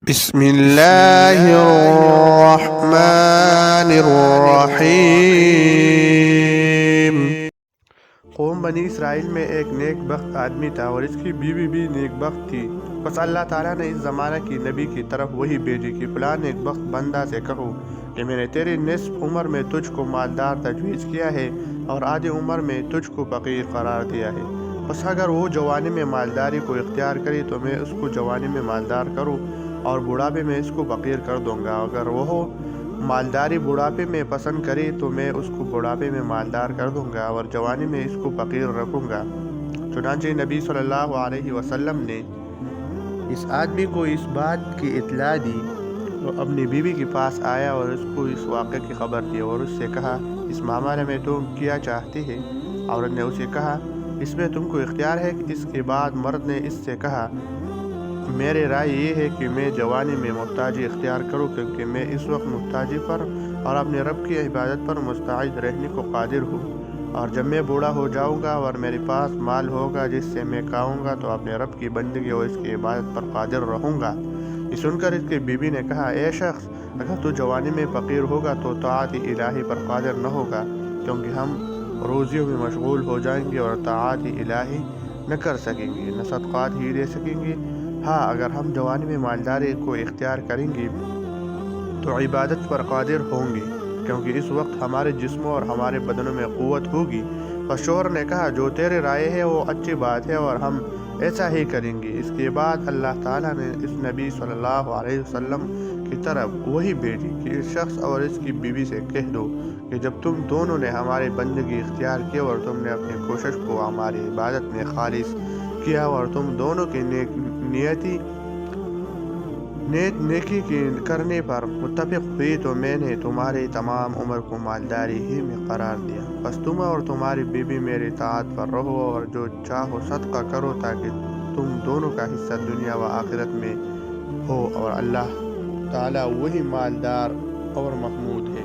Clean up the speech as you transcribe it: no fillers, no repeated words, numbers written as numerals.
بسم اللہ الرحمن الرحیم۔ قوم بنی اسرائیل میں ایک نیک بخت آدمی تھا اور اس کی بیوی بھی نیک بخت تھی۔ بس اللہ تعالیٰ نے اس زمانہ کی نبی کی طرف وہی بھیجی کہ فلاں نیک بخت بندہ سے کہو کہ میں نے تیری نصف عمر میں تجھ کو مالدار تجویز کیا ہے اور آدھی عمر میں تجھ کو فقیر قرار دیا ہے۔ بس اگر وہ جوانی میں مالداری کو اختیار کرے تو میں اس کو جوانی میں مالدار کروں اور بڑھاپے میں اس کو فقیر کر دوں گا۔ اگر وہ مالداری بڑھاپے میں پسند کرے تو میں اس کو بڑھاپے میں مالدار کر دوں گا اور جوانی میں اس کو فقیر رکھوں گا۔ چنانچہ نبی صلی اللہ علیہ وسلم نے اس آدمی کو اس بات کی اطلاع دی۔ وہ اپنی بیوی کے پاس آیا اور اس کو اس واقعے کی خبر دی اور اس سے کہا، اس معاملے میں تم کیا چاہتی ہے؟ عورت نے اسے کہا، اس میں تم کو اختیار ہے۔ اس کے بعد مرد نے اس سے کہا، میری رائے یہ ہے کہ میں جوانی میں محتاجی اختیار کروں، کیونکہ میں اس وقت محتاجی پر اور اپنے رب کی عبادت پر مستعد رہنے کو قادر ہوں، اور جب میں بوڑھا ہو جاؤں گا اور میرے پاس مال ہوگا جس سے میں کھاؤں گا تو اپنے رب کی بندگی اور اس کی عبادت پر قادر رہوں گا۔ یہ سن کر اس کی بیوی نے کہا، اے شخص، اگر تو جوانی میں فقیر ہوگا تو طاعت الہی پر قادر نہ ہوگا، کیونکہ ہم روزیوں میں مشغول ہو جائیں گے اور طاعت الہی نہ کر سکیں گے، نہ صدقات ہی دے سکیں گے۔ ہاں، اگر ہم جوانی میں مالداری کو اختیار کریں گے تو عبادت پر قادر ہوں گے، کیونکہ اس وقت ہمارے جسموں اور ہمارے بدنوں میں قوت ہوگی۔ بس شوہر نے کہا، جو تیری رائے ہے وہ اچھی بات ہے اور ہم ایسا ہی کریں گے۔ اس کے بعد اللہ تعالیٰ نے اس نبی صلی اللہ علیہ وسلم کی طرف وہی بھیجی کہ اس شخص اور اس کی بیوی سے کہہ دو کہ جب تم دونوں نے ہماری بندگی اختیار کی اور تم نے اپنی کوشش کو ہماری عبادت میں خالص کیا اور تم دونوں کی نیکی کرنے پر متفق ہوئی تو میں نے تمہاری تمام عمر کو مالداری ہی میں قرار دیا۔ بس تم اور تمہاری بیوی میری اطاعت پر رہو اور جو چاہو صدقہ کرو تاکہ تم دونوں کا حصہ دنیا و آخرت میں ہو، اور اللہ تعالیٰ وہی مالدار اور محمود ہے۔